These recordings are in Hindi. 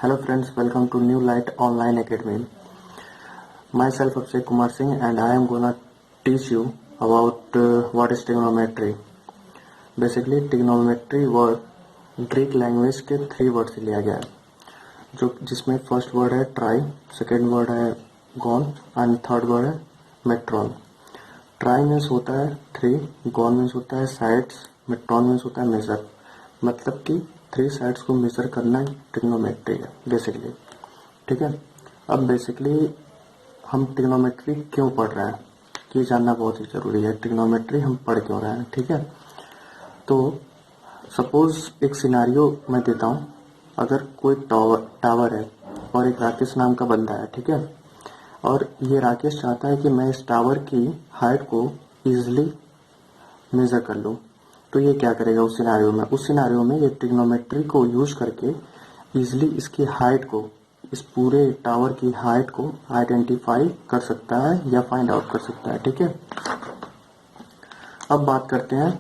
Hello friends, welcome to New Light Online Academy. Myself Abhishek Kumar Singh and I am gonna teach you about what is trigonometry. Basically trigonometry word Greek language के 3 वर्ड से लिया गया है जो जिसमें फर्स्ट वर्ड है ट्राई, सेकेंड वर्ड है गॉन एंड थर्ड वर्ड है मेट्रॉन. ट्राई मीन्स होता है 3, गॉन मीन्स होता है साइड्स, मेट्रॉन मीन्स होता है मेजर. मतलब कि 3 साइड्स को मेजर करना ट्रिग्नोमेट्री है बेसिकली. ठीक है. अब बेसिकली हम ट्रिग्नोमेट्री क्यों पढ़ रहे हैं ये जानना बहुत ही जरूरी है. ट्रिग्नोमेट्री हम पढ़ क्यों रहे हैं. ठीक है. तो सपोज एक सिनारियो मैं देता हूँ. अगर कोई टावर है और एक राकेश नाम का बंदा है. ठीक है. और ये राकेश चाहता है कि मैं इस टावर की हाइट को इजिली मेजर कर लूँ. तो ये क्या करेगा उस सिनारियो में ये ट्रिग्नोमेट्री को यूज करके इजिली इसकी हाइट को, इस पूरे टावर की हाइट को आइडेंटिफाई कर सकता है या फाइंड आउट कर सकता है. ठीक है. अब बात करते हैं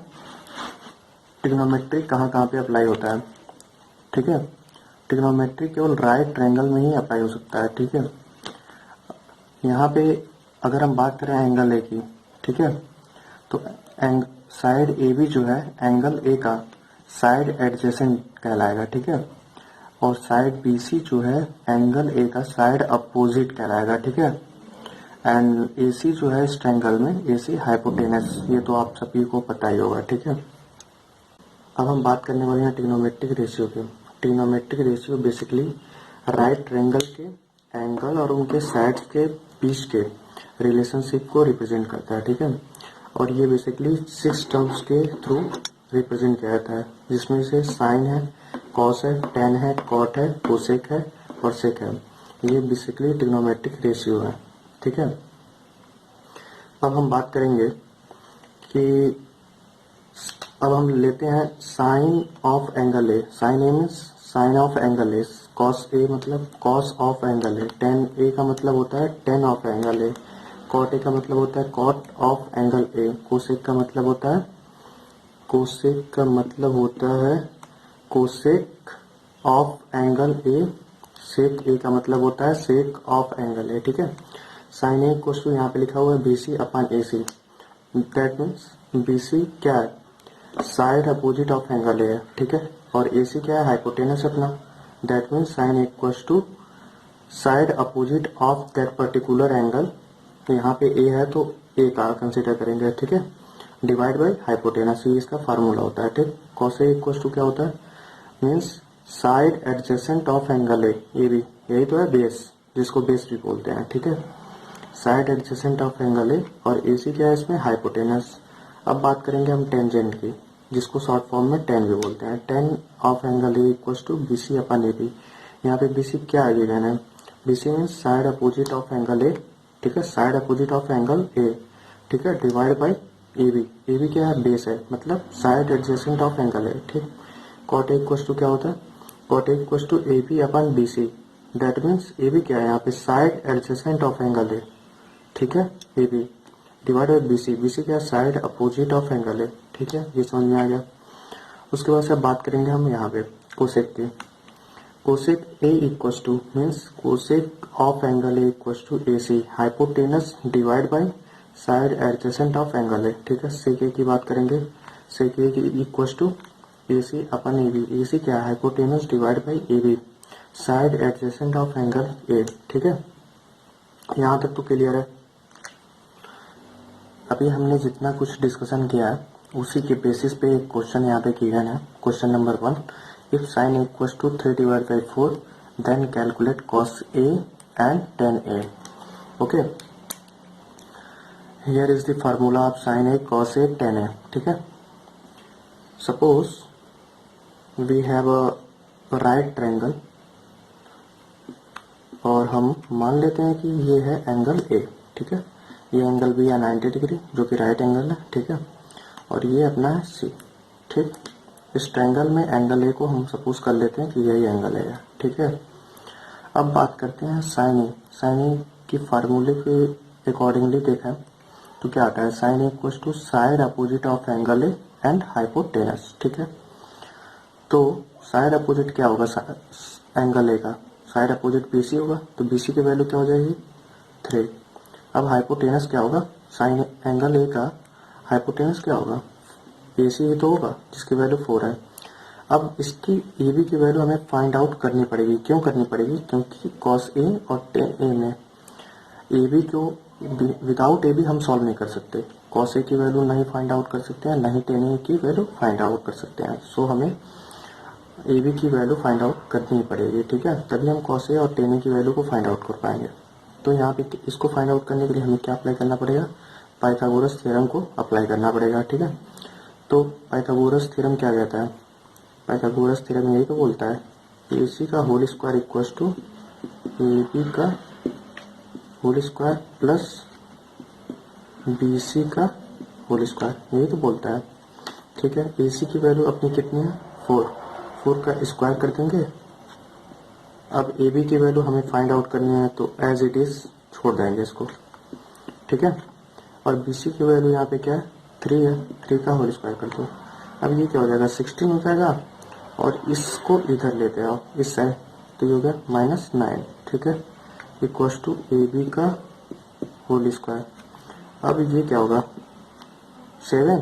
ट्रिग्नोमेट्री कहाँ कहाँ पे अप्लाई होता है. ठीक है. ट्रिग्नोमेट्री केवल राइट ट्रायंगल में ही अप्लाई हो सकता है. ठीक है. यहाँ पे अगर हम बात करें एंगल ए की. ठीक है. तो साइड ए बी जो है एंगल ए का साइड एडजेसेंट कहलाएगा. ठीक है. और साइड बी सी जो है एंगल ए का साइड अपोजिट कहलाएगा. ठीक है. एंड ए सी जो है इस ट्रायंगल में ए सी हाइपोटेनस, ये तो आप सभी को पता ही होगा. ठीक है. अब हम बात करने वाले हैं ट्रिग्नोमेट्रिक रेशियो की. Trigonometric ratio basically right triangle के एंगल और उनके साइड्स के बीच के रिलेशनशिप को रिप्रेजेंट करता है. ठीक है. और ये बेसिकली 6 टर्म्स के थ्रू रिप्रेजेंट किया जाता है जिसमें से साइन है, कॉस है, टेन है, कॉट है, कोसेक है और सेक है. ये बेसिकली ट्रिग्नोमेट्रिक रेशियो है. ठीक है. अब हम बात करेंगे कि अब हम लेते हैं sine of angle A. Sine A means sine of angle A. Cos A मतलब cos of angle A. Tan A का मतलब होता है tan of angle A. Cot A का मतलब होता है cot of angle A. Cosec का मतलब होता है cosec of angle A. Sec A का मतलब होता है सेक ऑफ एंगल ए. ठीक है. साइन ए को यहाँ पे लिखा हुआ है BC upon AC. That means BC क्या है, side opposite of angle A है. ठीक है. और AC क्या है, हाइपोटेनस अपना. That means sine A equals to side opposite of that particular angle. यहाँ पे ए है तो ए का कंसिडर करेंगे. ठीक है. डिवाइड बाय हाइपोटेनस, ये इसका फार्मूला होता है. ठीक. कॉस ए इक्वल्स टू क्या होता है, means side adjacent of angle A B. यही तो है बेस, जिसको बेस भी बोलते हैं. ठीक है. साइड एडजेसेंट ऑफ एंगल ए और AC क्या है इसमें, हाइपोटेनस. अब बात करेंगे हम टेंजेंट की, जिसको शॉर्ट फॉर्म में टेन भी बोलते हैं. Tan of angle A equals to BC upon AB. यहाँ पे BC क्या है गिवन है, BC means side opposite of angle A. ठीक है. Side opposite of angle A. ठीक है. Divide by AB. AB क्या है, बेस है, मतलब side adjacent of angle A. ठीक. कॉट ए इक्वल्स टू क्या होता है, cot A equals to AB upon BC. That means AB क्या है यहाँ पे, side adjacent of angle A. ठीक है. AB divide by BC. BC क्या है, side opposite of angle A. ठीक है. ये समझ में आ गया. उसके बाद से बात करेंगे हम यहाँ पे कोसेक की. Cosec A equals to means cosec of angle A equals to AC hypotenuse divide by side adjacent of angle A. ठीक है. सेक ए की बात करेंगे. Sec A equals to AC upon AB. AC क्या है, hypotenuse divide by AB side adjacent of angle A. ठीक है. यहाँ तक तो क्लियर है. अभी हमने जितना कुछ डिस्कशन किया है उसी के बेसिस पे एक क्वेश्चन यहाँ पे गिवन है. Question number 1, if sine equals to 3 divide by 4 then calculate cos A and tan A. Okay. Here is the formula of sine A cos A tan A. ठीक है. Suppose we have a right triangle और हम मान लेते हैं कि ये है एंगल ए. ठीक है. ये एंगल भी है 90 डिग्री जो कि राइट एंगल है. ठीक है. और ये अपना है C. ठीक. इस ट्रायंगल में एंगल ए को हम सपोज कर लेते हैं कि यही एंगल है. ठीक है. अब बात करते हैं साइन ए. साइन ए की फार्मूले के अकॉर्डिंगली देखा तो क्या आता है, sine A equals to side opposite of angle A and hypotenuse. ठीक है. तो साइड अपोजिट क्या होगा एंगल ए का, साइड अपोजिट BC होगा, तो BC की वैल्यू क्या हो जाएगी 3। अब हाइपोटेनस क्या होगा, साइन एंगल ए का हाइपोटेनस क्या होगा, AC ही तो होगा जिसकी वैल्यू 4 है। अब इसकी AB की वैल्यू हमें फाइंड आउट करनी पड़ेगी। क्यों करनी पड़ेगी, क्योंकि cos A और tan A में AB को विदाउट AB हम सॉल्व नहीं कर सकते। cos A की वैल्यू नहीं फाइंड आउट कर सकते हैं, नहीं tan A की वैल्यू फाइंड आउट कर सकते हैं। सो हमें AB की वैल्यू फाइंड आउट करनी पड़ेगी, ठीक है, तभी हम cos A और tan A की वैल्यू को फाइंड आउट कर पाएंगे। तो यहाँ पे इसको फाइंड आउट करने के लिए हमें क्या अप्लाई करना पड़ेगा, पाइथागोरस थ्योरम को अप्लाई करना पड़ेगा, ठीक है। तो पाइथागोरस थ्योरम क्या कहता है, पाइथागोरस थ्योरम यही तो बोलता है AC का whole square equal to AB का होल स्क्वायर प्लस BC का होल स्क्वायर, यही तो बोलता है, ठीक है। AC की वैल्यू अपनी कितनी है 4 का स्क्वायर कर देंगे। अब AB की वैल्यू हमें फाइंड आउट करनी है, तो एज इट इज छोड़ देंगे इसको, ठीक है। और BC की वैल्यू यहाँ पे क्या है 3 है, 3 का होल स्क्वायर कर दो। अब ये क्या हो जाएगा 16 हो जाएगा, और इसको इधर लेते आओ इस साइड, तो ये हो गया -9, ठीक है, इक्वल टू AB का होल स्क्वायर। अब ये क्या होगा 7,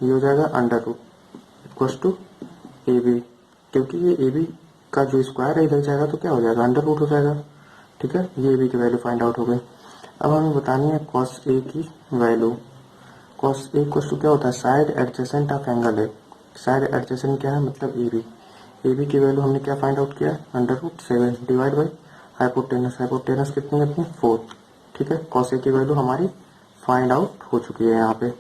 ये हो जाएगा under root equal to AB, क्योंकि ये AB का जो स्क्वायर है इधर जाएगा तो क्या हो जाएगा अंडर रूट हो जाएगा, ठीक है। ये AB की वैल्यू फाइंड आउट हो गई। अब हमें बतानी है cos A की value. cos A equal to क्या होता है, साइड एडजेसेंट ऑफ एंगल है। साइड एडजेसेंट क्या है, मतलब AB की वैल्यू हमने क्या फाइंड आउट किया, √7 डिवाइड बाई हाइपोटेनस। हाइपोटेनस कितनी है अपनी 4, ठीक है। cos A की वैल्यू हमारी फाइंड आउट हो चुकी है यहाँ पे,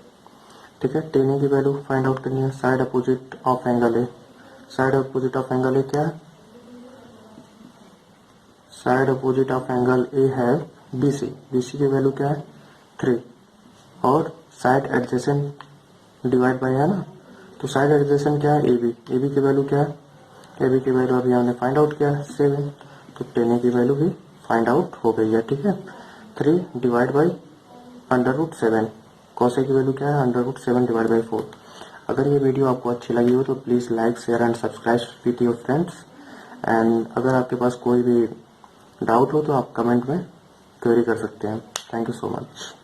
ठीक है। tan A की वैल्यू फाइंड आउट करनी है, साइड अपोजिट ऑफ एंगल है। साइड अपोजिट ऑफ एंगल है क्या, side opposite of angle A है BC। BC की वैल्यू क्या है 3, और साइड एडजेसेंट डिवाइड बाई है ना, तो साइड एडजेसेंट क्या है AB। AB की वैल्यू क्या है, AB की वैल्यू अभी हमने फाइंड आउट किया है 7, तो tan A की वैल्यू भी फाइंड आउट हो गई है, ठीक है। 3 डिवाइड बाई √7, cos A की वैल्यू क्या है √7 डिवाइड बाई 4। अगर ये वीडियो आपको अच्छी लगी हो तो please like share and subscribe with your friends. And अगर आपके पास कोई भी डाउट हो तो आप कमेंट में क्वेरी कर सकते हैं। Thank you so much.